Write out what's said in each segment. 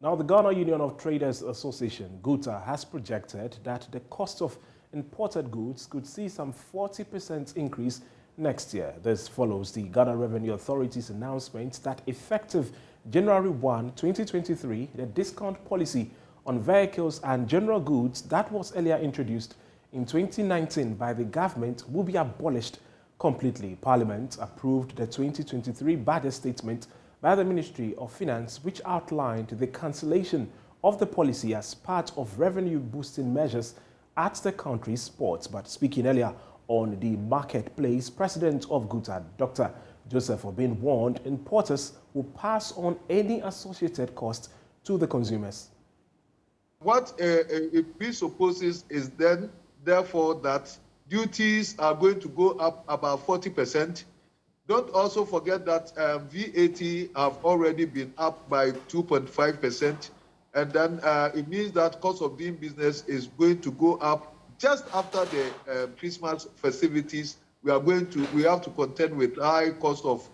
Now, the Ghana Union of Traders Association, GUTA, has projected that the cost of imported goods could see some 40% increase next year. This follows the Ghana Revenue Authority's announcement that effective January 1, 2023, the discount policy on vehicles and general goods that was earlier introduced in 2019 by the government will be abolished completely. Parliament approved the 2023 budget statement by the Ministry of Finance, which outlined the cancellation of the policy as part of revenue-boosting measures at the country's ports. But speaking earlier on the marketplace, President of GUTA, Dr. Joseph Obin, warned importers will pass on any associated cost to the consumers. What it presupposes is then, therefore, that duties are going to go up about 40%. Don't also forget that VAT have already been up by 2.5%, and then it means that cost of doing business is going to go up just after the Christmas festivities. We have to contend with high cost of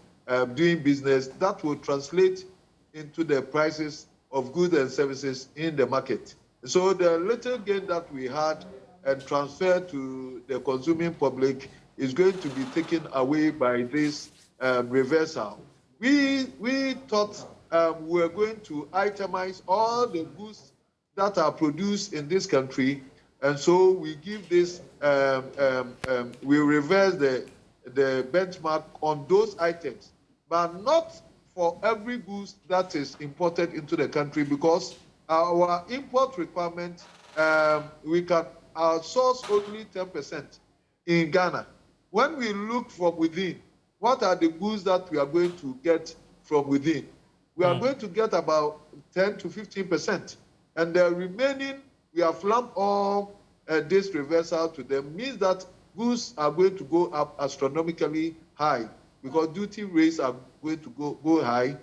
doing business. That will translate into the prices of goods and services in the market. So the little gain that we had and transferred to the consuming public is going to be taken away by this reversal. We thought we were going to itemize all the goods that are produced in this country, and so we give this, we reverse the benchmark on those items, but not for every goods that is imported into the country, because our import requirement, we can source only 10% in Ghana. When we look from within, what are the goods that we are going to get from within? We are going to get about 10 to 15%. And the remaining, we have lumped all this reversal to them, means that goods are going to go up astronomically high, because duty rates are going to go high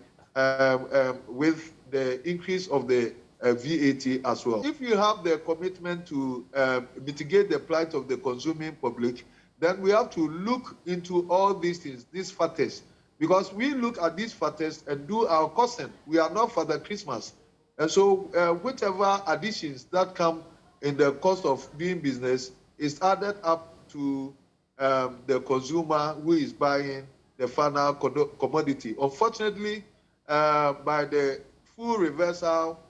with the increase of the VAT as well. If you have the commitment to mitigate the plight of the consuming public, then we have to look into all these things, these factors, because we look at these factors and do our costing. We are not Father Christmas. And so whichever additions that come in the cost of doing business is added up to the consumer who is buying the final commodity. Unfortunately, by the full reversal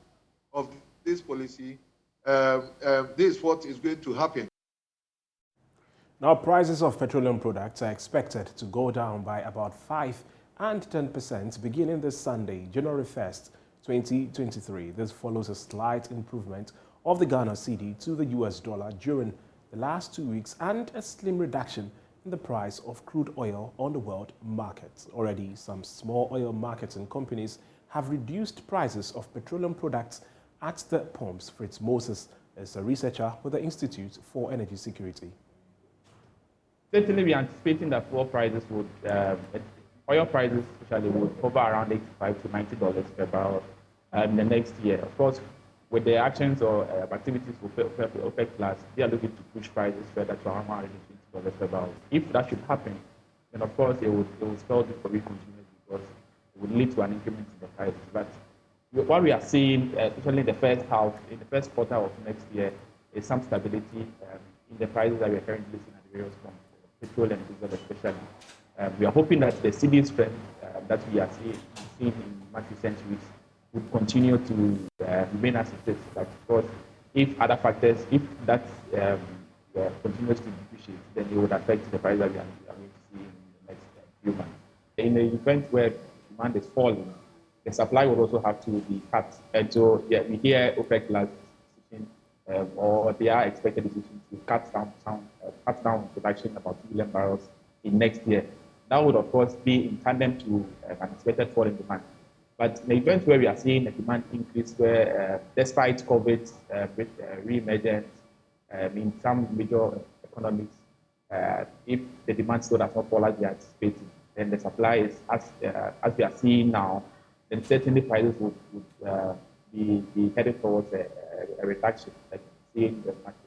of this policy, this is what is going to happen. Now, prices of petroleum products are expected to go down by about 5 and 10% beginning this Sunday, January 1st, 2023. This follows a slight improvement of the Ghana cedi to the US dollar during the last 2 weeks and a slim reduction in the price of crude oil on the world market. Already, some small oil marketing companies have reduced prices of petroleum products at the pumps. Fritz Moses is a researcher with the Institute for Energy Security. Certainly, we are anticipating that oil prices especially would hover around $85 to $90 per barrel in the next year. Of course, with the actions or activities of OPEC Plus, they are looking to push prices further to around $120 per barrel. If that should happen, then of course it will spell it for we consumers, because it would lead to an increment in the prices. But what we are seeing, especially in the first quarter of next year, is some stability in the prices that we are currently seeing at the various pumps, petrol and diesel especially. We are hoping that the cedi strength that we are seeing in much recent weeks would continue to remain as it is. But of course, if other factors, if that continues to depreciate, then it would affect the price that we are going to see in the next few months. In the event where demand is falling, the supply will also have to be cut. And so we hear OPEC Plus decision, or they are expected decision to cut down production about 2 million barrels in next year. That would, of course, be in tandem to an expected fall in demand. But in the event where we are seeing a demand increase, where despite COVID re-emergence in some major economies, if the demand still does not fall as we are anticipating, then the supply is, as we are seeing now, then certainly prices would be headed towards a reduction, like seeing the market.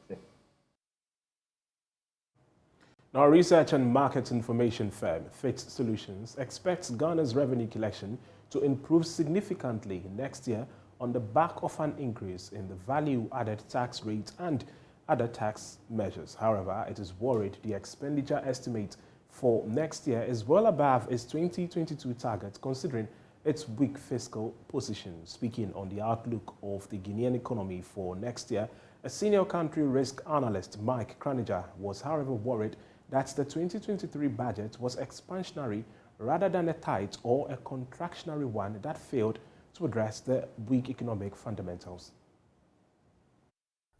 Now, research and market information firm Fitch Solutions expects Ghana's revenue collection to improve significantly next year on the back of an increase in the value-added tax rate and other tax measures. However, it is worried the expenditure estimate for next year is well above its 2022 target, considering its weak fiscal position. Speaking on the outlook of the Guinean economy for next year, a senior country risk analyst, Mike Kraniger, was however worried that the 2023 budget was expansionary rather than a tight or a contractionary one that failed to address the weak economic fundamentals.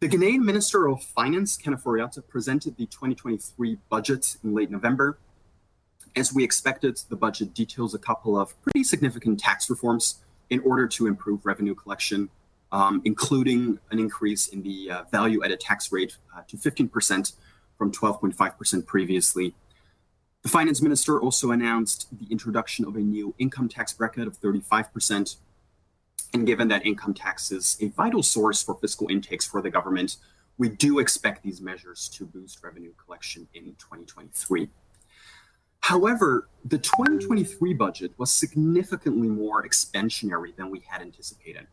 The Ghanaian Minister of Finance, Kenneth Oriata, presented the 2023 budget in late November. As we expected, the budget details a couple of pretty significant tax reforms in order to improve revenue collection, including an increase in the value-added tax rate to 15% from 12.5% previously. The finance minister also announced the introduction of a new income tax bracket of 35%. And given that income tax is a vital source for fiscal intakes for the government, we do expect these measures to boost revenue collection in 2023. However, the 2023 budget was significantly more expansionary than we had anticipated.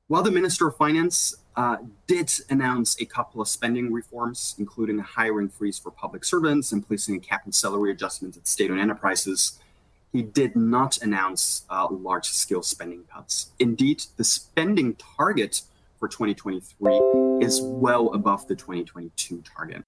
While the Minister of Finance did announce a couple of spending reforms, including a hiring freeze for public servants and placing a cap on salary adjustments at state-owned enterprises, he did not announce large-scale spending cuts. Indeed, the spending target for 2023 is well above the 2022 target.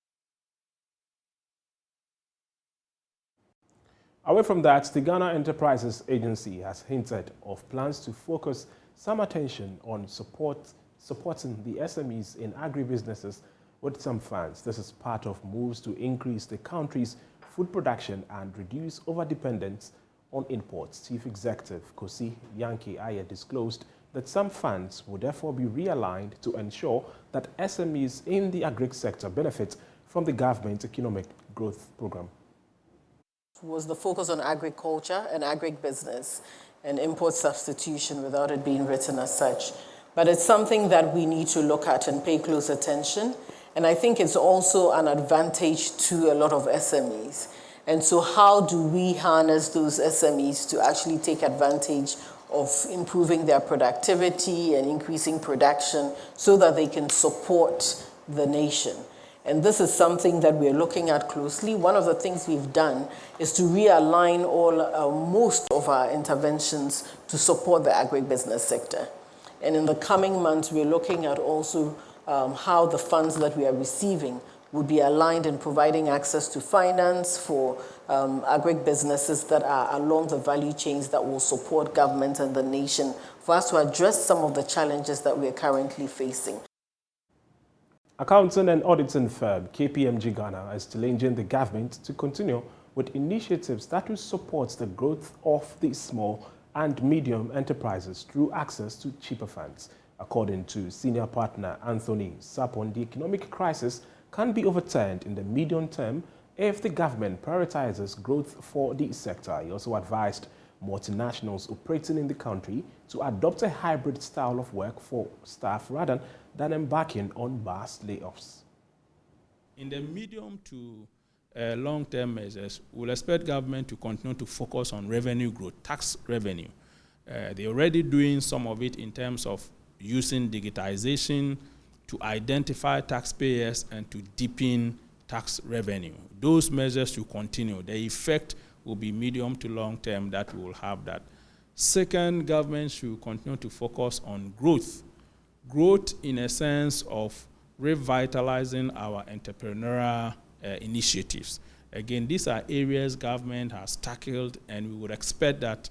Away from that, the Ghana Enterprises Agency has hinted of plans to focus some attention on supporting the SMEs in agribusinesses with some funds. This is part of moves to increase the country's food production and reduce overdependence on imports. Chief Executive Kosi Yankee Ayer disclosed that some funds will therefore be realigned to ensure that SMEs in the agri sector benefit from the government's economic growth program. Was the focus on agriculture and agribusiness and import substitution without it being written as such. But it's something that we need to look at and pay close attention. And I think it's also an advantage to a lot of SMEs. And so how do we harness those SMEs to actually take advantage of improving their productivity and increasing production so that they can support the nation? And this is something that we're looking at closely. One of the things we've done is to realign most of our interventions to support the agribusiness sector. And in the coming months, we're looking at also how the funds that we are receiving would be aligned in providing access to finance for agribusinesses that are along the value chains that will support government and the nation for us to address some of the challenges that we're currently facing. Accounting and auditing firm KPMG Ghana is challenging the government to continue with initiatives that will support the growth of the small and medium enterprises through access to cheaper funds. According to senior partner Anthony Sapon, the economic crisis can be overturned in the medium term if the government prioritizes growth for the sector. He also advised multinationals operating in the country to adopt a hybrid style of work for staff rather than embarking on mass layoffs. In the medium to long-term measures, we'll expect government to continue to focus on revenue growth, tax revenue. They're already doing some of it in terms of using digitization to identify taxpayers and to deepen tax revenue. Those measures will continue. The effect will be medium to long term that we will have that. Second, government should continue to focus on growth. Growth in a sense of revitalizing our entrepreneurial initiatives. Again, these are areas government has tackled, and we would expect that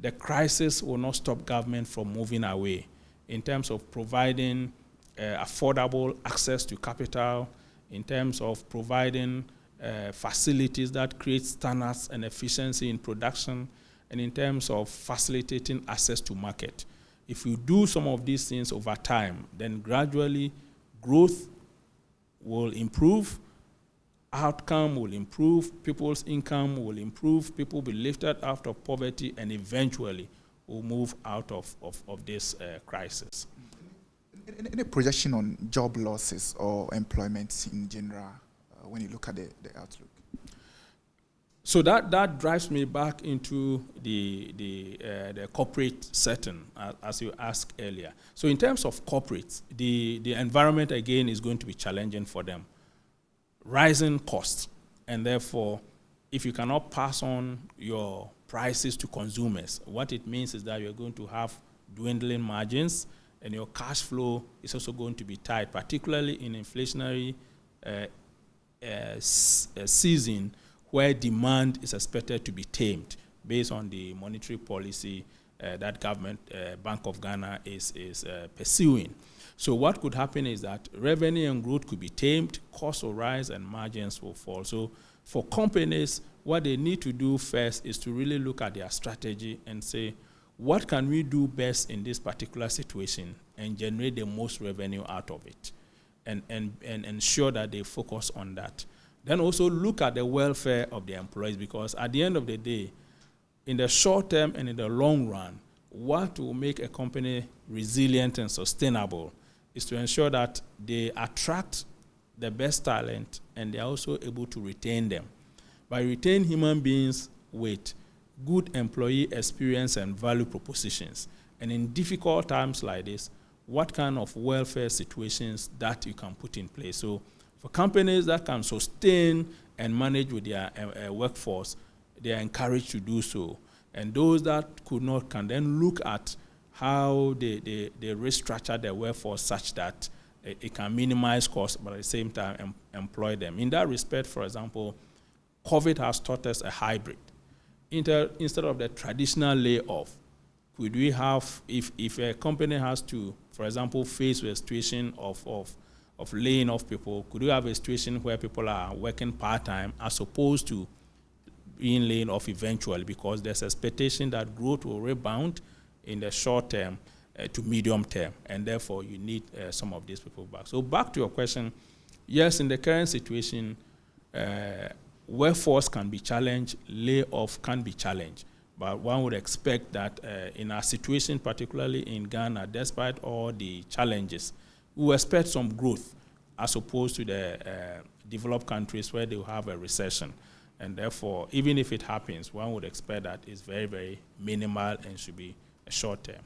the crisis will not stop government from moving away in terms of providing affordable access to capital, in terms of providing facilities that create standards and efficiency in production, and in terms of facilitating access to market. If we do some of these things over time, then gradually growth will improve, outcome will improve, people's income will improve, people will be lifted out of poverty, and eventually will move out of this crisis. Any projection on job losses or employment in general when you look at the outlook? So that drives me back into the corporate setting, as you asked earlier. So in terms of corporates, the environment, again, is going to be challenging for them. Rising costs, and therefore, if you cannot pass on your prices to consumers, what it means is that you're going to have dwindling margins, and your cash flow is also going to be tight, particularly in inflationary season, where demand is expected to be tamed based on the monetary policy that government, Bank of Ghana, is pursuing. So what could happen is that revenue and growth could be tamed, costs will rise, and margins will fall. So for companies, what they need to do first is to really look at their strategy and say, what can we do best in this particular situation and generate the most revenue out of it, and ensure that they focus on that. Then also look at the welfare of the employees, because at the end of the day, in the short term and in the long run, what will make a company resilient and sustainable is to ensure that they attract the best talent and they are also able to retain them. By retain human beings with good employee experience and value propositions, and in difficult times like this, what kind of welfare situations that you can put in place. So for companies that can sustain and manage with their workforce, they are encouraged to do so. And those that could not can then look at how they restructure their workforce such that it can minimize costs, but at the same time employ them. In that respect, for example, COVID has taught us a hybrid. Instead of the traditional layoff, could we have, if a company has to, for example, face a situation of laying off people, could we have a situation where people are working part-time as opposed to being laid off eventually, because there's expectation that growth will rebound in the short term to medium term, and therefore you need some of these people back. So back to your question, yes, in the current situation, workforce can be challenged, layoff can be challenged, but one would expect that in our situation, particularly in Ghana, despite all the challenges, we will expect some growth as opposed to the developed countries where they will have a recession. And therefore, even if it happens, one would expect that it's very, very minimal and should be a short term.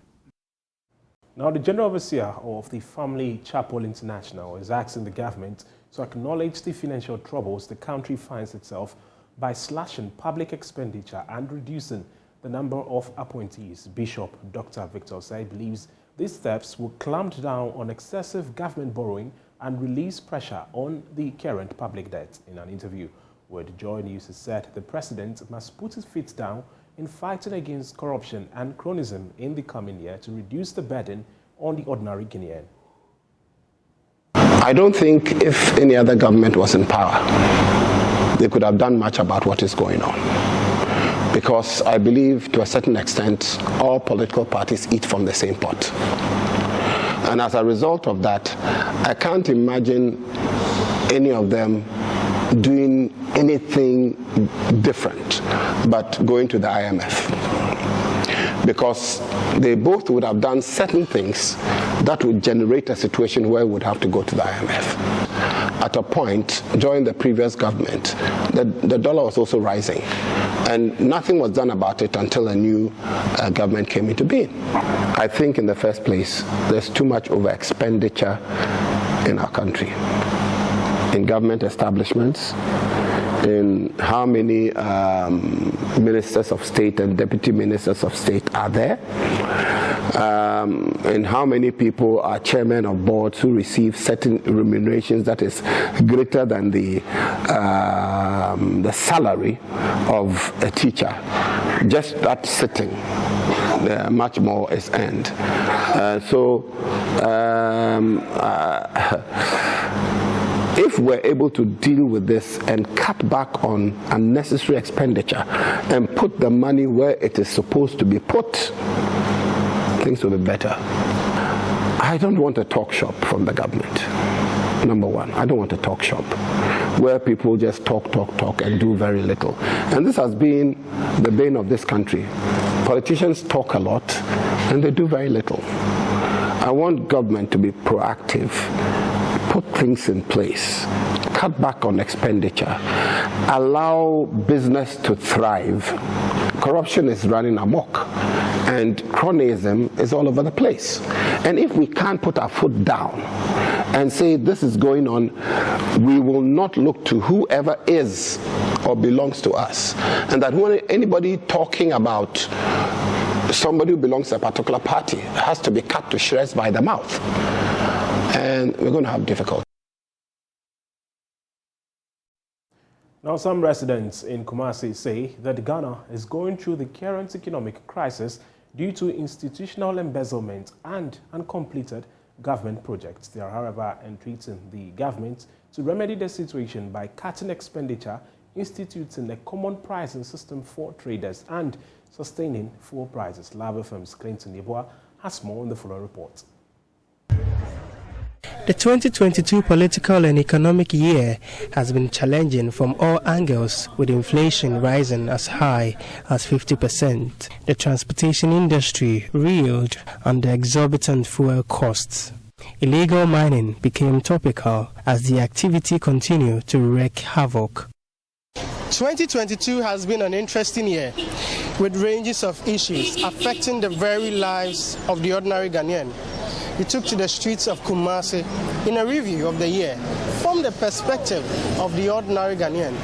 Now, the General Overseer of the Family Chapel International is asking the government to acknowledge the financial troubles the country finds itself by slashing public expenditure and reducing the number of appointees. Bishop Dr. Victor Osei believes these steps will clamp down on excessive government borrowing and release pressure on the current public debt. In an interview with Joy News, he said the president must put his feet down in fighting against corruption and cronyism in the coming year to reduce the burden on the ordinary Guinean. I don't think if any other government was in power, they could have done much about what is going on. Because I believe to a certain extent, all political parties eat from the same pot. And as a result of that, I can't imagine any of them doing anything different but going to the IMF. Because they both would have done certain things that would generate a situation where we would have to go to the IMF. At a point during the previous government, the dollar was also rising, and nothing was done about it until a new government came into being. I think in the first place, there's too much over expenditure in our country, in government establishments, in how many ministers of state and deputy ministers of state are there, and how many people are chairmen of boards who receive certain remunerations that is greater than the salary of a teacher. Just that sitting, much more is earned. If we're able to deal with this and cut back on unnecessary expenditure and put the money where it is supposed to be put, things will be better. I don't want a talk shop from the government. Number one, I don't want a talk shop where people just talk and do very little. And this has been the bane of this country. Politicians talk a lot and they do very little. I want government to be proactive, put things in place, cut back on expenditure, allow business to thrive, corruption is running amok and cronyism is all over the place. And if we can't put our foot down and say this is going on, we will not look to whoever is or belongs to us. And that when anybody talking about somebody who belongs to a particular party has to be cut to shreds by the mouth. And we're going to have difficulty. Now, some residents in Kumasi say that Ghana is going through the current economic crisis due to institutional embezzlement and uncompleted government projects. They are, however, entreating the government to remedy the situation by cutting expenditure, instituting a common pricing system for traders, and sustaining fuel prices. Lab FM's Clinton Yeboah has more in the following report. The 2022 political and economic year has been challenging from all angles, with inflation rising as high as 50%. The transportation industry reeled under exorbitant fuel costs. Illegal mining became topical as the activity continued to wreak havoc. 2022 has been an interesting year, with ranges of issues affecting the very lives of the ordinary Ghanaian. We took to the streets of Kumasi in a review of the year from the perspective of the ordinary Ghanaian.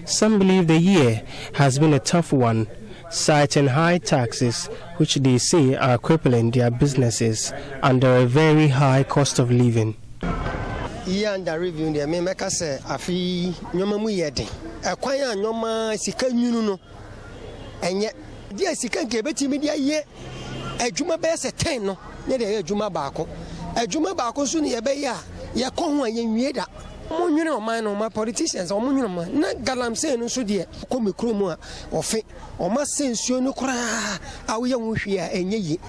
Some believe the year has been a tough one, citing high taxes, which they say are crippling their businesses under a very high cost of living. Under review, the America say, "Afi nyoma mu yedi. Akwanya nyoma sika nyunu no. Enye dia sika nke betimi dia ye. Adwuma be se 10 no. Ne de adwuma baako. Adwuma baako so ne ye be ya. Ye ko ho ayenwie da. Omunwene oman no ma politicians omunwene ma. Na galamsey no so de ko mekromu a ofe. Oma sensuo no kora a wo ye ho hwe a enye yi.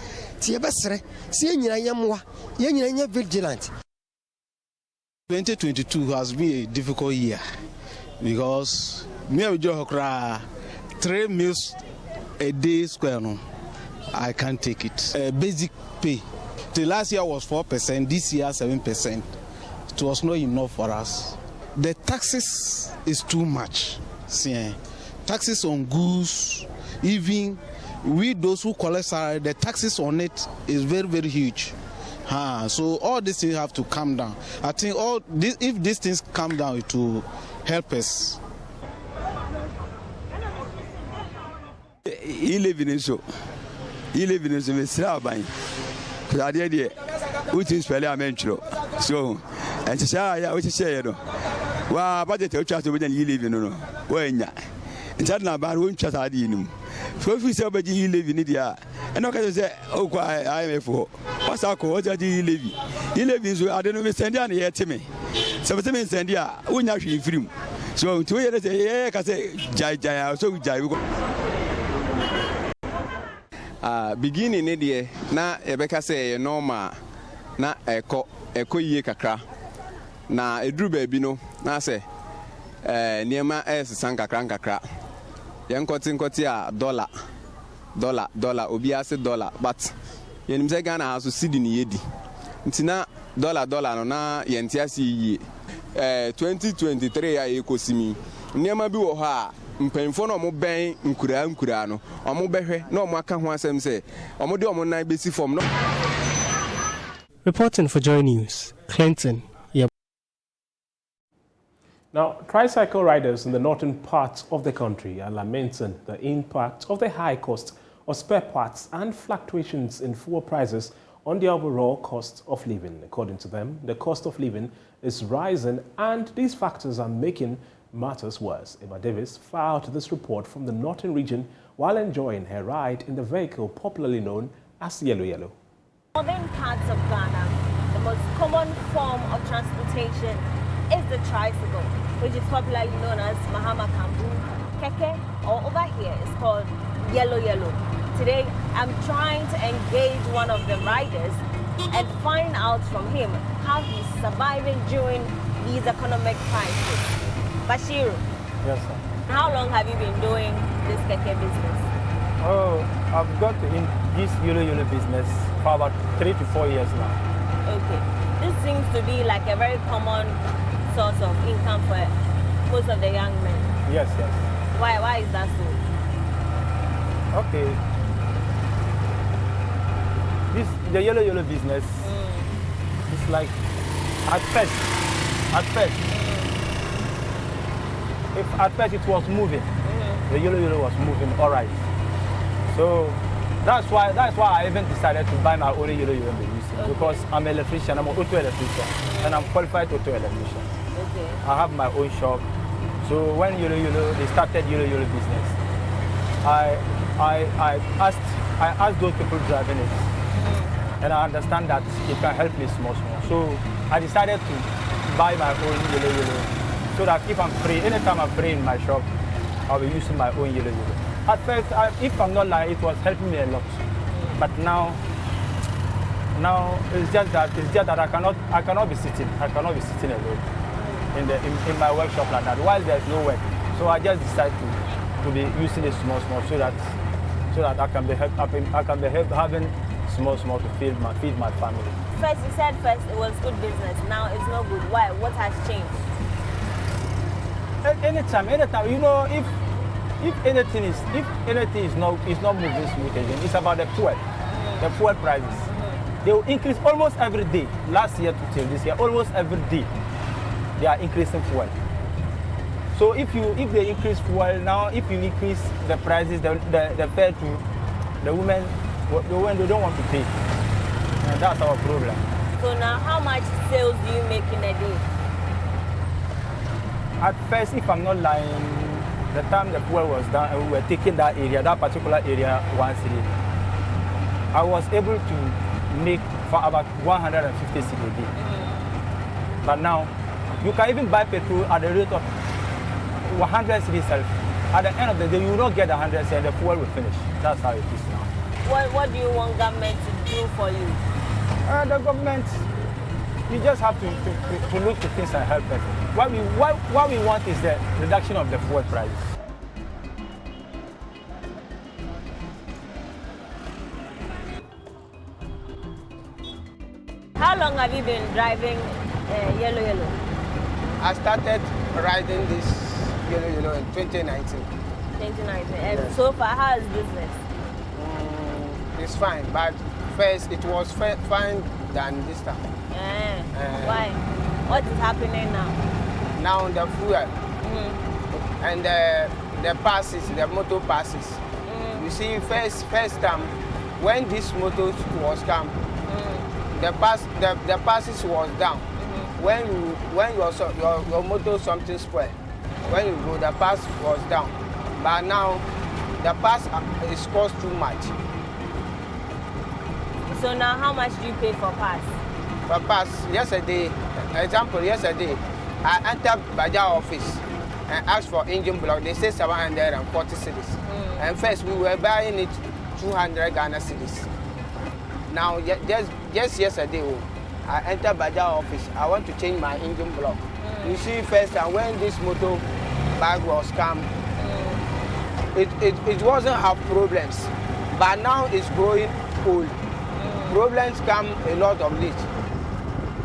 Ti ye besere. Se nyina yemwa. Ye nyina nya vigilant. 2022 has been a difficult year because me and Joe Hokra 3 meals a day square no, I can't take it. Basic pay. The last year was 4%, this year 7%. It was not enough for us. The taxes is too much. See, taxes on goods, even we those who collect salary, the taxes on it is very, very huge. So all these things have to come down. I think if these things come down, it will help us. You live in so. You live in so. Mr. Abay. Because I did it. We spell a mention. So, and to say, I was say, well, but the church to you live in no. When and that now about won't chat at you. So if we say, but you live in India, and I can say, oh, I am a fool. What's our cause that you live? You live in so I don't know, send down here to me. Something send here, we not free. So, 2 years, yeah, I say, Jai, so Jai. Beginning idea na ebeka say normal na eko yie kakra na eduru ba bi no na say niema san kakra yenkoti a dollar obi ase dollar but yenim say Ghana aso cedi ni yedi ntina dollar no na yenti ase yie 2023 ya ekosimi niema bi wo ha mpemfo no mo ben nkura no omo behwe na omo aka ho asem se omo de omo nan besi form no. Reporting for Joy News, Clinton. Now, tricycle riders in the northern parts of the country are lamenting the impact of the high cost of spare parts and fluctuations in fuel prices on the overall cost of living. According to them, the cost of living is rising and these factors are making matters worse. Emma Davis filed this report from the northern region while enjoying her ride in the vehicle popularly known as Yellow Yellow. Northern parts of Ghana, the most common form of transportation is the tricycle, which is popularly known as Mahama Kambu, Keke, or over here it's called Yellow Yellow. Today, I'm trying to engage one of the riders and find out from him how he's surviving during these economic crises. Bashiru. Yes, sir. How long have you been doing this keke business? Oh, I've got in this Yellow business for about 3 to 4 years now. Okay. This seems to be like a very common source of income for most of the young men. Yes, yes. Why is that so? Okay. The yellow business is like at first, if at first it was moving, the yellow was moving all right. So that's why I even decided to buy my own yellow business because I'm an electrician, I'm an auto electrician, and I'm qualified auto electrician. Okay. I have my own shop. So when they started yellow business, I asked those people driving it, and I understand that it can help me small. So I decided to buy my own yellow, so that if I'm free, anytime I'm free in my shop, I'll be using my own yellow. At first, if I'm not lying, it was helping me a lot. But now it's just that I cannot be sitting alone in my workshop like that while there's no work. So I just decided to be using it small so that I can be having small to feed my family. First, you said it was good business. Now it's not good. Why? What has changed? Anytime, you know, if anything is not moving smooth again, it's about the fuel prices. They will increase almost every day. Last year to till this year, almost every day they are increasing fuel. So if they increase fuel now, if you increase the prices, the fare to the women they don't want to pay, and that's our problem. So now, how much sales do you make in a day? At first, if I'm not lying, the time the fuel was down and we were taking that particular area once a day, I was able to make for about 150 cedi a day. But now, you can even buy petrol at the rate of 100 cedi itself. At the end of the day, you will not get 100 cedi and the fuel will finish. That's how it is now. What do you want government to do for you? The government, you just have to look to things and help us. What we want is the reduction of the fuel prices. How long have you been driving yellow? I started riding this yellow in 2019. 2019. And so far, how is business? It's fine, but first it was fine than this time. Why? What is happening now? Now the fuel and the passes, the motor passes. You see, first time when this motor was come, the passes was down. When your motor something spoiled, when you go, the pass was down. But now the pass is cost too much. So now, how much do you pay for pass? For pass, yesterday, I entered Baja office and asked for engine block. They say 740 cedis. And first, we were buying it 200 Ghana cedis. Now, just yesterday, I entered Baja office. I want to change my engine block. You see, first, and when this motor bag was come, it wasn't have problems. But now it's growing old. Problems come a lot of late.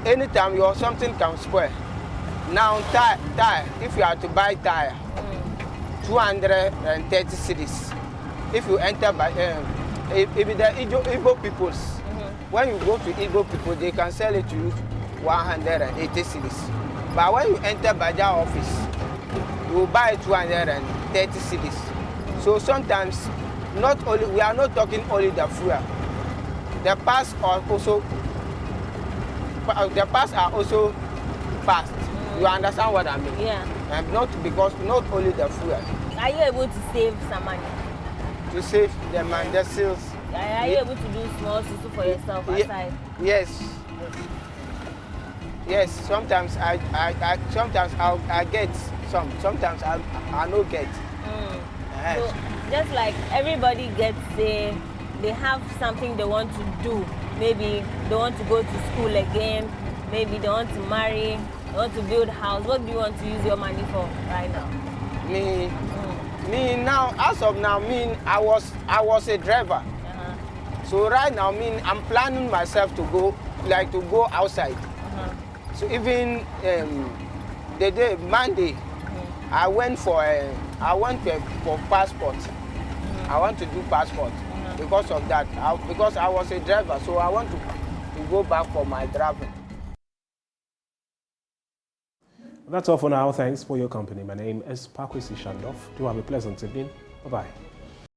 Anytime something can spoil. Now tire, if you have to buy tire, 230 cedis. If you enter by if the Igbo peoples, when you go to Igbo people, they can sell it to you 180 cedis. But when you enter Baja office, you buy 230 cedis. So sometimes we are not talking only the fuel. The pass are also fast. You understand what I mean? Yeah. And not only the fuel. Are you able to save some money? To save the money, the sales. Are you able to do small susu for yourself outside? Yes. Yes. Sometimes I get some. Sometimes I don't get. Yes. So just like everybody gets they have something they want to do. Maybe they want to go to school again. Maybe they want to marry. They want to build a house. What do you want to use your money for right now? Me now, as of now, I was a driver. So right now, I'm planning myself to go outside. So even the day Monday, I went for passport. I want to do passport because of that. Because I was a driver, so I want to go back for my driving. That's all for now. Thanks for your company. My name is Paa Kwasi Schandorf. Do have a pleasant evening. Bye-bye.